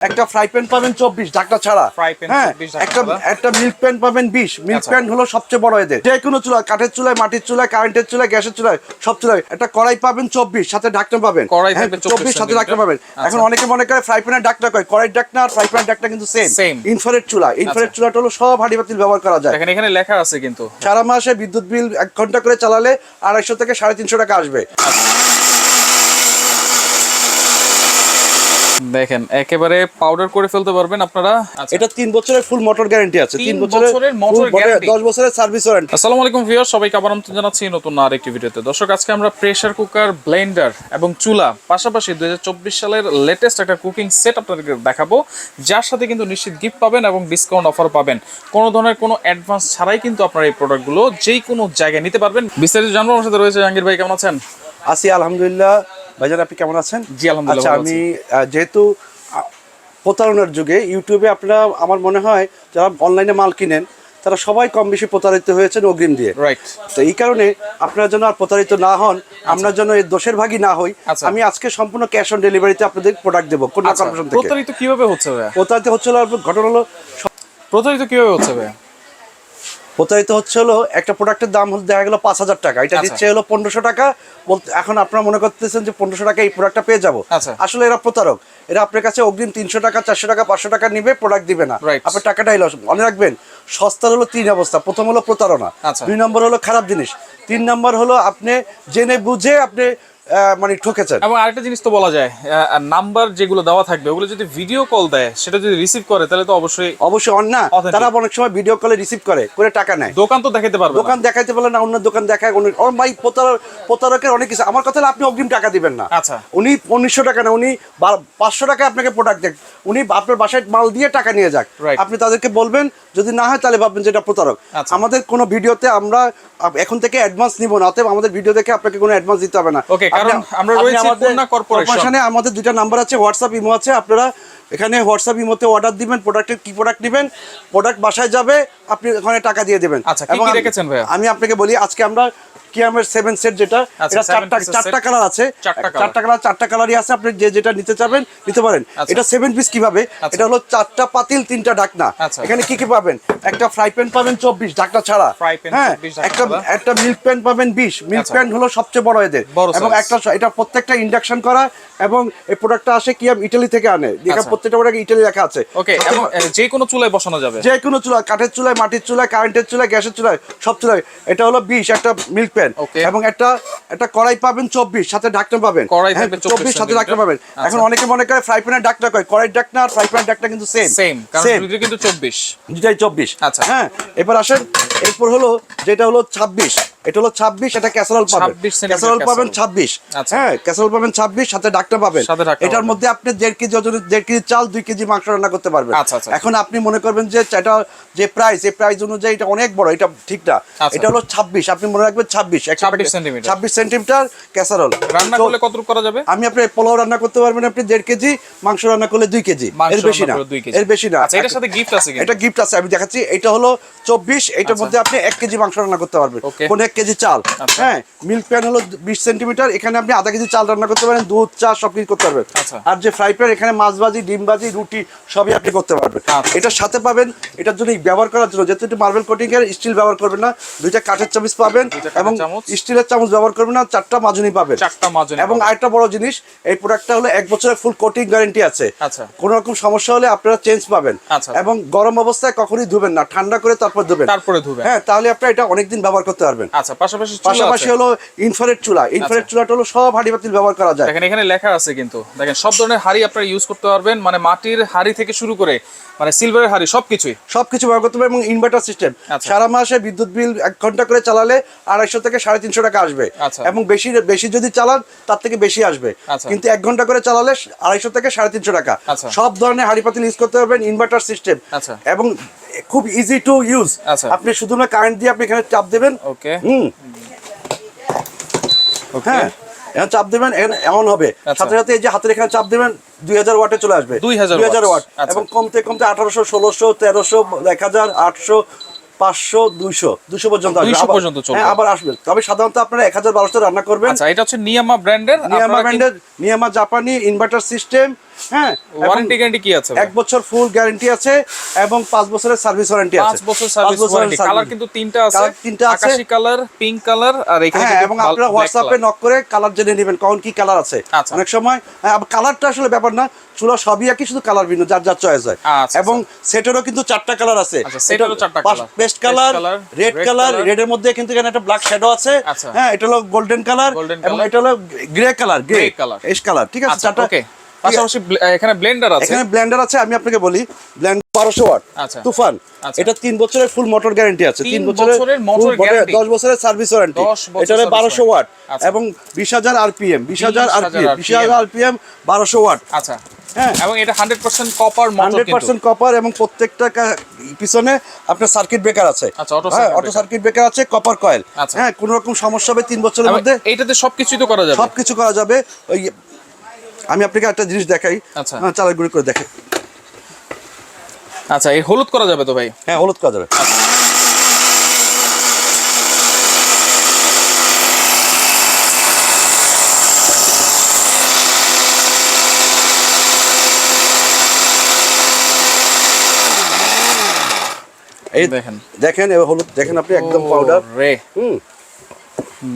একটা fry pan পাবেন 24 ঢাকনা ছাড়া। হ্যাঁ, একটা মিল্ক প্যান পাবেন 20। মিল্ক প্যান হলো সবচেয়ে বড় এদের। যে কোনো চুলা, কাঠের চুলায়, মাটির চুলায়, কারেন্টের চুলায়, গ্যাসের চুলায়, সব চুলায়। একটা কড়াই পাবেন 24 সাথে ঢাকনা পাবেন। 24 সাথে ঢাকনা পাবেন। এখন অনেকে মনে করে ফ্রাই প্যানের ঢাকনা কয়, কড়াইয়ের ঢাকনা আর ফ্রাই প্যানের ঢাকনা কিন্তু সেম। ইনফ্রারেড চুলা, ইনফ্রারেড চুলাটা হলো সব হাঁড়ি পাতিল ব্যবহার করা যায়। এখানে লেখা আছে কিন্তু সারা মাসে বিদ্যুৎ বিল 1 ঘন্টা করে চালালে 250 থেকে 350 টাকা আসবে। দেখেন একেবারে পাউডার করে ফেলতে পারবেন আপনারা। এটা 3 বছরের ফুল মোটর গ্যারান্টি আছে। 3 বছরের মোটর গ্যারান্টি, 10 বছরের সার্ভিস ওয়ারেন্টি। আসসালামু আলাইকুম ভিউয়ার্স, সবাইকে আবার আমন্ত্রণ জানাচ্ছি নতুন আরেকটি ভিডিওতে। দর্শক, আজকে আমরা প্রেসার কুকার, ব্লেন্ডার এবং চুলা পাশাপাশি 2024 সালের লেটেস্ট একটা কুকিং সেট আপনাদেরকে দেখাবো, যার সাথে কিন্তু নিশ্চিত গিফট পাবেন এবং ডিসকাউন্ট অফার পাবেন। কোনো ধরনের কোনো অ্যাডভান্স ছাড়াই কিন্তু আপনারা এই প্রোডাক্টগুলো যেই কোনো জায়গায় নিতে পারবেন। বিস্তারিত জানবো। আমার সাথে রয়েছে জাহাঙ্গীর ভাই, কেমন আছেন? আছি আলহামদুলিল্লাহ। ভাইজান আপনি কেমন আছেন? জি আলহামদুলিল্লাহ। আচ্ছা, আমি যেহেতু প্রতারণার যুগে ইউটিউবে আপনারা, আমার মনে হয় যারা অনলাইনে মাল কিনেন তারা সবাই কম বেশি প্রতারিত হয়েছেন অগ্রিম দিয়ে। রাইট। তো এই কারণে আপনারা যেন আর প্রতারিত না হন, আমরা যেন এর দোষের ভাগী না হই, আমি আজকে সম্পূর্ণ ক্যাশ অন ডেলিভারিতে আপনাদের প্রোডাক্ট দেবো। কোন কর্পোরেশন থেকে প্রতারিত কিভাবে হচ্ছে ভাই? প্রতারিত হচ্ছিল, ঘটনা হলো প্রতারিত কিভাবে হচ্ছে ভাই? প্রতারিত হচ্ছে হলো একটা প্রোডাক্টের দাম দেখা গেল 5000 টাকা, এটা দিচ্ছে হলো 1500 টাকা। এখন আপনারা মনে করতেছেন যে 1500 টাকা এই প্রোডাক্টটা পেয়ে যাবো। আসলে এরা প্রতারক। এরা আপনার কাছে অগ্রিম 300 টাকা, 400 টাকা, 500 টাকা নিবে, প্রোডাক্ট দিবে না, আপনার টাকাটাই লস। মনে রাখবেন, সস্তার হলো 3 অবস্থা। প্রথম হলো প্রতারণা, 2 নম্বর হলো খারাপ জিনিস, 3 নম্বর হলো আপনি জেনে বুঝে আপনি মানে ঠকেছেন। এবং আরেকটা জিনিস তো বলা যায়, নাম্বার যেগুলো দেওয়া থাকবে ওগুলো যদি ভিডিও কল দেয়, সেটা যদি রিসিভ করে তাহলে তো অবশ্যই না। তারা অনেক সময় ভিডিও কলে রিসিভ করে টাকা নেয়। দোকান তো দেখাতে পারবে, দোকান দেখাইতে পারলে না, অন্য দোকান দেখায়। ভাই প্রতারকের অনেক কিছু। আমার কথা হলো আপনি অগ্রিম টাকা দিবেন না। উনি 1900 টাকা না, উনি 500 টাকা আপনাকে প্রোডাক্ট দেখ, উনি আপনার বাসায় মাল দিয়ে টাকা নিয়ে যাক। আপনি তাদেরকে বলবেন, যদি না হয় তাহলে ভাববেন যেটা প্রতারক। আমাদের কোনো ভিডিওতে আমরা এখন থেকে অ্যাডভান্স নিব না, অতএব আমাদের ভিডিও দেখে আপনাকে কোনো অ্যাডভান্স দিতে হবে না। আমরা রয়েছি পূর্ণা কর্পোরেশনে। আমাদের 2টা নাম্বার আছে, হোয়াটসঅ্যাপ, ইমো আছে। আপনারা এখানে হোয়াটসঅ্যাপ, ইমোতে অর্ডার দিবেন, প্রোডাক্টের কি প্রোডাক্ট নেবেন, প্রোডাক্ট বাসায় যাবে, আপনি ওখানে টাকা দিয়ে দেবেন। এবং আমি আপনাকে বলি, আজকে আমরা কিয়ামের 7 সেট, যেটা এটা 4টা কালার আছে, 4টা কালারই আছে। আপনি যেটা নিতে চাবেন নিতে পারেন। এটা 7 পিস কিভাবে, এটা হলো 4টা পাতিল, 3টা ঢাকনা। এখানে কি কি পাবেন? একটা ফ্রাই প্যান পাবেন 24 ঢাকনা ছাড়া। হ্যাঁ, একটা মিল্ক প্যান পাবেন 20। মিল্ক প্যান হলো সবচেয়ে বড় এদের। এবং এটা প্রত্যেকটা ইন্ডাকশন করা, এবং এই প্রোডাক্টটা আসে কিয়াম ইটালি থেকে আনে। এখানে প্রত্যেকটা প্রোডাক্ট ইটালি লেখা আছে। ওকে, এবং যে কোনো চুলায় বসানো যাবে, যে কোনো চুলা, কাঠের চুলায়, মাটির চুলায়, কারেন্টের চুলায়, গ্যাসের চুলায়, সব চুলায়। এটা হলো 20 একটা মিল্ক প্যান। এবং একটা কড়াই পাবেন 24 সাথে ঢাকনা পাবেন। 24 সাথে ঢাকনা পাবেন। এখন অনেকে মনে করে ফ্রাই প্যানের ঢাকনা কয়, কড়াইয়ের ঢাকনা আর ফ্রাই প্যানের ঢাকনা কিন্তু সেম, কারণ দুটো কিন্তু 24, দুটাই 24। হ্যাঁ, এবার আসেন, এরপর হলো যেটা হলো 26, এটা হলো 26, এটা ক্যাসারোল পাবেন, ক্যাসারোল পাবেন 26। হ্যাঁ, ক্যাসারোল পাবেন 26 সাথে ঢাকনা পাবেন। এটার মধ্যে আপনি 1.5 কেজি ওজনের 1.5 কেজি চাল, 2 কেজি মাংস রান্না করতে পারবেন। এখন আপনি মনে করবেন যে এটা যে প্রাইস, এই প্রাইস অনুযায়ী এটা অনেক বড়, এটা ঠিক না। এটা হলো 26, আপনি মনে রাখবেন 26 সেন্টিমিটার ক্যাসারোল। রান্না করলে কতটুকু করা যাবে? আমি আপনি পোলাও রান্না করতে পারবেন আপনি 1.5 কেজি, মাংস রান্না করলে 2 কেজি, এর বেশি না, এর বেশি না। আচ্ছা, এটার সাথে গিফট আছে, এটা গিফট আছে, আমি দেখাচ্ছি। এটা হলো 24, এটার মধ্যে আপনি 1 কেজি মাংস রান্না করতে পারবেন, কোন 1 কেজি চাল। হ্যাঁ, মিল্ক প্যান হলো 20 সেন্টিমিটার, এখানে আপনি আধা কেজি চাল রান্না করতে পারেন, দুধ, চা সবকিছু করতে পারবেন। আর যে ফ্রাই প্যান, এখানে মাছ ভাজি, ডিম ভাজি, রুটি সবই আপনি করতে পারবেন। এটার সাথে পাবেন, এটার জন্য ব্যবহার করার জন্য, যেহেতু এটা মার্বেল কোটিং এর, স্টিল ব্যবহার করবেন না, 2টা কাঠের চামচ পাবেন, এবং স্টিলের চামচ ব্যবহার করবেন না, 4টা মাজুনি পাবেন। এবং আরেকটা বড় জিনিস, এই প্রোডাক্টটা হলো 1 বছরের ফুল কোটিং গ্যারান্টি আছে। কোনো রকম সমস্যা হলে আপনারা চেঞ্জ পাবেন। এবং গরম অবস্থায় কখনোই ধুবেন না, ঠান্ডা করে তারপর ধুবেন। হ্যাঁ, তাহলে আপনারা এটা অনেকদিন ব্যবহার করতে পারবেন। পাশাপাশি হলো ইনফ্রারেড চুলা। ইনফ্রারেড চুলাটা হলো সব হাঁড়ি পাতিল ব্যবহার করা যায়। এখানে লেখা আছে কিন্তু, দেখেন সব ধরনের হাঁড়ি আপনারা ইউজ করতে পারবেন, মানে মাটির হাঁড়ি থেকে শুরু করে মানে সিলভারের হাঁড়ি, সবকিছু ব্যবহার করতে পারবেন। এবং ইনভার্টার সিস্টেম, সারা মাসে বিদ্যুৎ বিল 1 ঘন্টা করে চালালে 250 থেকে 350 টাকা আসবে। এবং বেশি যদি চালান তার থেকে বেশি আসবে, কিন্তু 1 ঘন্টা করে চালালে 250 থেকে 350 টাকা। সব ধরনের হাঁড়ি পাতিল ইউজ করতে পারবেন, ইনভার্টার সিস্টেম, এবং খুব ইজি টু ইউজ। আপনি শুধু না কারেন্ট দিয়ে আপনি এখানে চাপ দেবেন। হ্যাঁ, এখন চাপ দেবেন, এমন হবে সাথে সাথে এই যে হাতের এখানে চাপ দেবেন, 2000 ওয়াটে চলে আসবে, 2000 ওয়াট। এবং কমতে 1800, 1600, 1300, 1000, 800, 500, 200 পর্যন্ত আসবে, আবার আসবে। তবে সাধারণত আপনারা 1000, 1200 রান্না করবেন। এটা হচ্ছে নিয়ামা ব্র্যান্ডের, নিয়ামা জাপানি ইনভার্টার সিস্টেম, হ্যাঁ ওয়ারেন্টি গ্যারান্টি কি আছে? 1 বছর ফুল গ্যারান্টি আছে এবং 5 বছরের সার্ভিস ওয়ারেন্টি আছে। 5 বছর সার্ভিস ওয়ারেন্টি। কালার কিন্তু তিনটা আছে, আকাশী কালার, পিঙ্ক কালার আর এখানে হ্যাঁ, এবং আপনারা হোয়াটসঅ্যাপে নক করে কালার জেনে নেবেন কোন কি কালার আছে। অনেক সময় কালারটা আসলে ব্যাপার না, চুলা সবই একই, শুধু কালার ভিন্ন, যার যার চয়েস হয়। এবং সেটেরও কিন্তু 4টা কালার আছে। সেটেরও 4টা colour, paste colour, red colour, রেডের মধ্যে কিন্তু এখানে একটা ব্ল্যাক শ্যাডো আছে। হ্যাঁ, এটা হলো গোল্ডেন কালার এবং এটা হলো গ্রে কালার, গ্রে কালার, এশ কালার। ঠিক আছে, 4টা। ওকে, পাশাপাশি এখানে ব্লেন্ডার আছে। এখানে ব্লেন্ডার আছে, আমি আপনাকে বলি, ব্লেন্ড 1200 ওয়াট তুফান। এটা 3 বছরের ফুল মোটর গ্যারান্টি আছে, 3 বছরের মোটর গ্যারান্টি, 10 বছরের সার্ভিস ওয়ারেন্টি। এটা হলো 1200 ওয়াট এবং 20000 আরপিএম, 20000 আরপিএম, 20000 আরপিএম, 1200 ওয়াট। আচ্ছা, হ্যাঁ, এবং এটা 100% কপার মোটর, 100% কপার এবং প্রত্যেকটা পিছনে আপনার সার্কিট ব্রেকার আছে। আচ্ছা, অটো সার্কিট ব্রেকার আছে, কপার কয়েল। হ্যাঁ, কোনো রকম সমস্যা হবে 3 বছরের মধ্যে এইটাতে সবকিছুই তো করা যাবে, সবকিছু করা যাবে। ওই আমি আপনাকে একটা জিনিস দেখাই, চালের গুঁড়ি করে দেখাই। আচ্ছা, এই হলুদ করা যাবে তো ভাই? হ্যাঁ, হলুদ করা যাবে। এই দেখেন, দেখেন এবার হলুদ দেখেন আপনি, একদম পাউডার রে।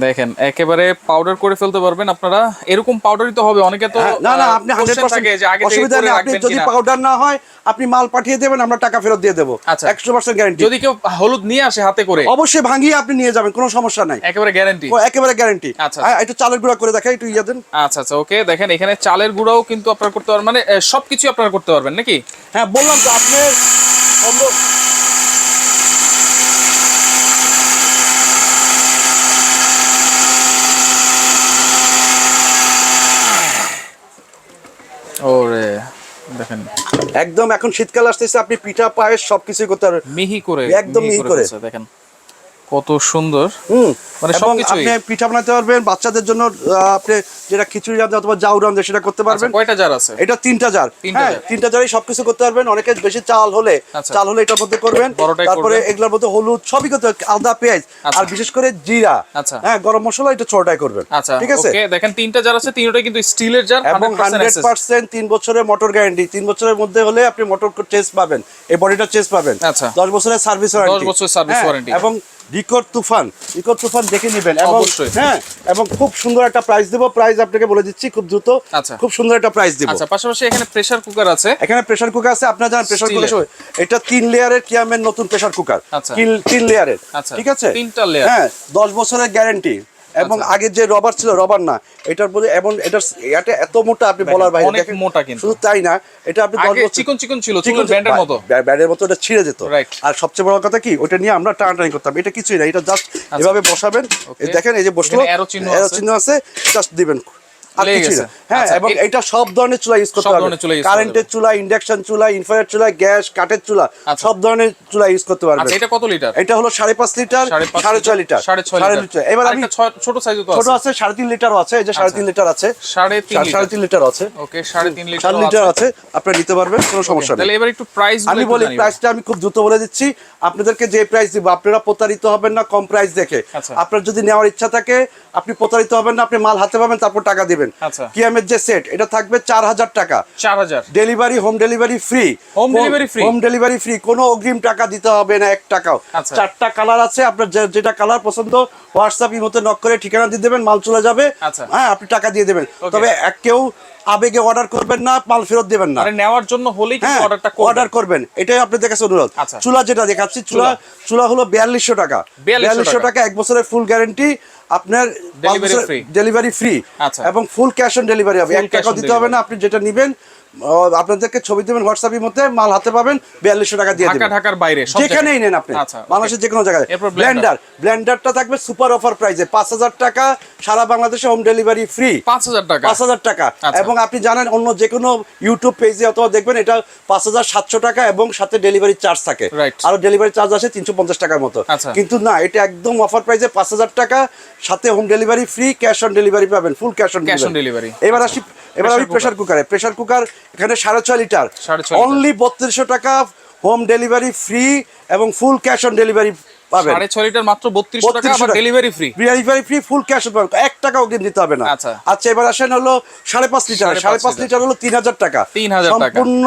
দেখেন একেবারে পাউডার করে ফেলতে পারবেন আপনারা। এরকম পাউডারই তো হবে, অনেকে তো না না, আপনি 100% অসুবিধা নেই। আপনি যদি পাউডার না হয় আপনি মাল পাঠিয়ে দেবেন, আমরা টাকা ফেরত দিয়ে দেব। 100% গ্যারান্টি। যদি কেউ হলুদ নিয়ে আসে হাতে করে, অবশ্যই ভাঙিয়ে আপনি নিয়ে যাবেন, কোনো সমস্যা নাই, একেবারে গ্যারান্টি, একেবারে গ্যারান্টি। আচ্ছা, একটু চালের গুঁড়া করে দেখাই, একটু ইয়া দেন। আচ্ছা আচ্ছা, ওকে। দেখেন এখানে চালের গুঁড়াও কিন্তু আপনারা করতে পারবেন, মানে সবকিছু আপনারা করতে পারবেন নাকি? হ্যাঁ, বললাম তো আপনি সম্ভব। ওরে দেখেন, একদম এখন শীতকাল আসতেছে, আপনি পিঠা পায়েস সবকিছু করতে পারবেন মিহি করে, একদম মিহি করে। দেখেন কত সুন্দর, মানে সবকিছু আপনি পিঠা বানাতে পারবেন বাচ্চাদের জন্য। আপনি যেটা খিচুড়ি রাঁধে অথবা জাউ রাঁধে সেটা করতে পারবেন। কয়টা জার আছে? এটা 3টা জার। হ্যাঁ, 3টা জারই সবকিছু করতে পারবেন। অনেকে বেশি চাল হলে এটার মধ্যে করবেন, তারপরে এগুলোর মধ্যে হলুদ সবই করতে, আদা, পেঁয়াজ আর বিশেষ করে জিরা, হ্যাঁ, গরম মশলা, এটা ছোটটাই করবেন। ঠিক আছে, ওকে। দেখেন 3টা জার আছে, তিনটাই কিন্তু স্টিলের জার এবং 100% 3 বছরের মোটর গ্যারান্টি। 3 বছরের মধ্যে হলে আপনি মোটর চেঞ্জ পাবেন, এই বডিটা চেঞ্জ পাবেন। 10 বছরের সার্ভিস ওয়ারেন্টি, 10 বছরের সার্ভিস ওয়ারেন্টি। এবং রিকর্ড তুফান দেখে নেবেন। এবং হ্যাঁ, এবং খুব সুন্দর একটা প্রাইস দেব। প্রাইস আপনাকে বলে দিচ্ছি খুব দ্রুত, খুব সুন্দর একটা প্রাইস দেব। আচ্ছা, পাশাপাশি এখানে প্রেসার কুকার আছে। এখানে প্রেসার কুকার আছে, আপনারা জানেন প্রেসার কুকার, এটা 3 লেয়ারের কিয়ামের নতুন প্রেসার কুকার, 3 লেয়ারের। ঠিক আছে, 3টা লেয়ার। হ্যাঁ, 10 বছরের গ্যারান্টি। এবং আগে যে রবার ছিল, রবার না, এটার মধ্যে এবং এটা এত মোটা, আপনি বলার বাইরে, অনেক মোটা। কিন্তু শুধু তাই না, এটা আপনি 10 বছর চিকন চিকন ছিল, চুলের ব্যান্ডের মতো, ব্যান্ডের মতো এটা ছিঁড়ে যেত। আর সবচেয়ে বড় কথা কি, ওটা নিয়ে আমরা টানাটানি করতাম। এটা কিছুই না, এটা জাস্ট এভাবে বসাবেন। দেখেন এই যে বসলো, এরো চিহ্ন আছে, জাস্ট দিবেন, আর কিছুই না। হ্যাঁ, এবং এটা সব ধরনের চুলা ইউজ করতে পারবেন, কারেন্টের চুলা, ইন্ডাকশন চুলা, ইনফ্রারেড চুলা, গ্যাস, কাঠের চুলা, সব ধরনের চুলা ইউজ করতে পারবেন। এটা কত লিটার? এটা হলো 5.5 লিটার, 6.5 লিটার, 6.5 লিটার। এবার আমি ছোট সাইজ তো ছোট আছে, 3.5 লিটারও আছে, এই যে 3.5 লিটার আছে, 3.5 লিটার আছে। ওকে, 3.5 লিটার 4 লিটার আছে, আপনারা নিতে পারবেন, কোনো সমস্যা নেই। তাহলে এবার একটু প্রাইস আমি বলি, প্রাইসটা আমি খুব দ্রুত বলে দিচ্ছি আপনাদেরকে। যে প্রাইস দিব, আপনারা প্রতারিত হবেন না কম প্রাইস দেখে। আপনার যদি নেওয়ার ইচ্ছা থাকে, আপনি প্রতারিত হবেন না, আপনি মাল হাতে পাবেন, তারপর টাকা দিবেন। কিয়ামের যে সেট, এটা থাকবে 4000 টাকা, 4000 delivery, home delivery free, home delivery free, কোনো অগ্রিম টাকা দিতে হবে না, 1 টাকাও। 4টা কালার আছে, আপনার যেটা কালার পছন্দ হোয়াটসঅ্যাপ ইমোতে নক করে ঠিকানা দিয়ে দেবেন, মাল চলে যাবে। হ্যাঁ, আপনি টাকা দিয়ে দেবেন। তবে কেউ আবেগে অর্ডার করবেন না, মাল ফেরত দিবেন না। নেওয়ার জন্য হলেই কিন্তু অর্ডার করবেন, এটাই আপনাদের কাছে অনুরোধ। চুলা যেটা দেখাচ্ছি, চুলা হলো 4200 টাকা, 4200 টাকা, 1 বছরের ফুল গ্যারান্টি, আপনার ডেলিভারি ফ্রি এবং ফুল ক্যাশ অন ডেলিভারি হবে, 1 টাকাও দিতে হবে না। আপনি যেটা নেবেন আপনাদেরকে ছবি দেবেন হোয়াটসঅ্যাপের মধ্যে, মাল হাতে পাবেন, 4200 টাকা দিয়ে দিবেন, ঢাকার বাইরে যেখানেই নেন আপনি, বাংলাদেশের যে কোনো জায়গায়। ব্লেন্ডারটা থাকবে সুপার অফার প্রাইসে 5000 টাকা, সারা বাংলাদেশে হোম ডেলিভারি ফ্রি, 5000 টাকা। এবং আপনি জানেন অন্য যে কোনো ইউটিউব পেজে অথবা দেখবেন, এটা 5700 টাকা এবং সাথে ডেলিভারি চার্জ থাকে, আর ডেলিভারি চার্জ আসে 350 টাকার মতো। কিন্তু না, এটা একদম অফার প্রাইসে 5000 টাকা, সাথে home delivery free, cash on delivery পাবেন, ফুল ক্যাশ অন ডেলিভারি। এবার আমি প্রেসার কুকার, এখানে 6.5 লিটার, অনলি 3200 টাকা, হোম ডেলিভারি ফ্রি এবং ফুল ক্যাশ অন ডেলিভারি পাবেন। 6.5 লিটার মাত্র 3200 টাকা, আর delivery free. Delivery free, full cash on পাবেন, 1 টাকা অগ্রিম দিতে হবে না। আচ্ছা এবার আসেন হলো 5.5 লিটার। 5.5 লিটার হলো 3000 টাকা, 3000 টাকা সম্পূর্ণ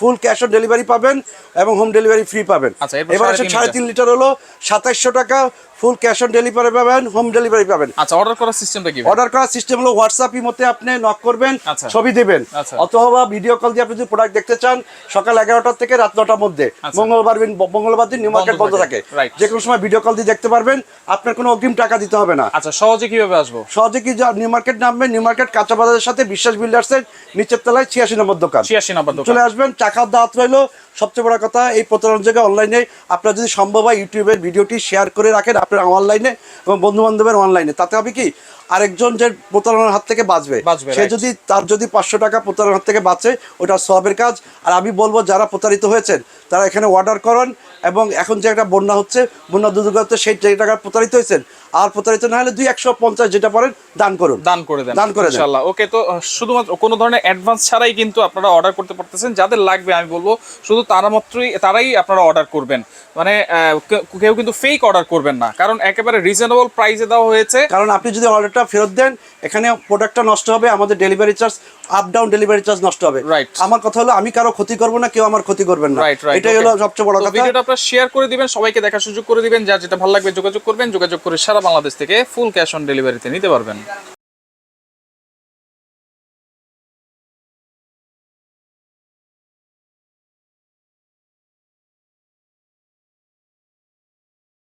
ফুল ক্যাশ অন ডেলিভারি পাবেন এবং হোম ডেলিভারি ফ্রি পাবেন। এবার আসেন 3.5 লিটার হলো 2700 টাকা, ফুল ক্যাশ অন ডেলিভারি পাবেন, হোম ডেলিভারি পাবেন। আচ্ছা অর্ডার করার সিস্টেমটা কি? অর্ডার করার সিস্টেম হলো হোয়াটসঅ্যাপ মতে আপনি নক করবেন, ছবি দিবেন, অথবা ভিডিও কল দিয়ে আপনি যদি প্রোডাক্ট দেখতে চান সকাল 11টা থেকে রাত 9টার মধ্যে, মঙ্গলবার দিন নিউ মার্কেট বন্ধ থাকে, যে কোনো সময় ভিডিও কল দিয়ে দেখতে পারবেন, আপনার কোনো অগ্রিম টাকা দিতে হবে না। আচ্ছা সহজে কিভাবে আসবো? সহজে কি নিউ মার্কেট নামবেন, নিউ মার্কেট কাঁচা বাজারের সাথে বিশ্বাস বিল্ডার্সের নিচের তলায় 86 নম্বর দোকান, 86 নম্বর দোকান চলে আসবেন। টাকার দাওয়াত রইলো। সবচেয়ে বড় কথা, এই প্রতারণার জায়গায় অনলাইনে আপনার যদি সম্ভব হয় ইউটিউবের ভিডিওটি শেয়ার করে রাখেন আপনার অনলাইনে এবং বন্ধু বান্ধবের অনলাইনে, তাতে হবে কি আরেকজন যে প্রতারণার হাত থেকে বাঁচবে, সে যদি তার যদি 500 টাকা প্রতারণার হাত থেকে বাঁচে, ওটা সওয়াবের কাজ। আর আমি বলবো যারা প্রতারিত হয়েছেন তারা এখানে অর্ডার করেন, এবং এখন যে একটা বন্যা হচ্ছে, বন্যা দুর্যোগে সেই যে টাকা প্রতারিত হয়েছেন, আর প্রতারিত না হলে 250 যেটা পারেন দান করুন, দান করে দেন, দান করে দেন ইনশাআল্লাহ। ওকে, তো শুধুমাত্র কোনো ধরনের অ্যাডভান্স ছাড়াই কিন্তু আপনারা অর্ডার করতে পারতেছেন। যাদের লাগবে আমি বলবো শুধু তারাই আপনারা অর্ডার করবেন, মানে কেউ কিন্তু ফেক অর্ডার করবেন না, কারণ একেবারে রিজনেবল প্রাইসে দেওয়া হয়েছে। কারণ আপনি যদি অর্ডারটা ফেরত দেন, এখানে প্রোডাক্টটা নষ্ট হবে, আমাদের delivery charge up down delivery charge নষ্ট হবে। রাইট, আমার কথা হলো আমি কারো ক্ষতি করব না, কেউ আমার ক্ষতি করবেন না, এটাই হলো সবচেয়ে বড় কথা। ভিডিওটা আপনারা শেয়ার করে দিবেন, সবাইকে দেখার সুযোগ করে দিবেন, যার যেটা ভালো লাগবে যোগাযোগ করবেন, যোগাযোগ করে সারা বাংলাদেশ থেকে ফুল ক্যাশ অন ডেলিভারিতে নিতে পারবেন।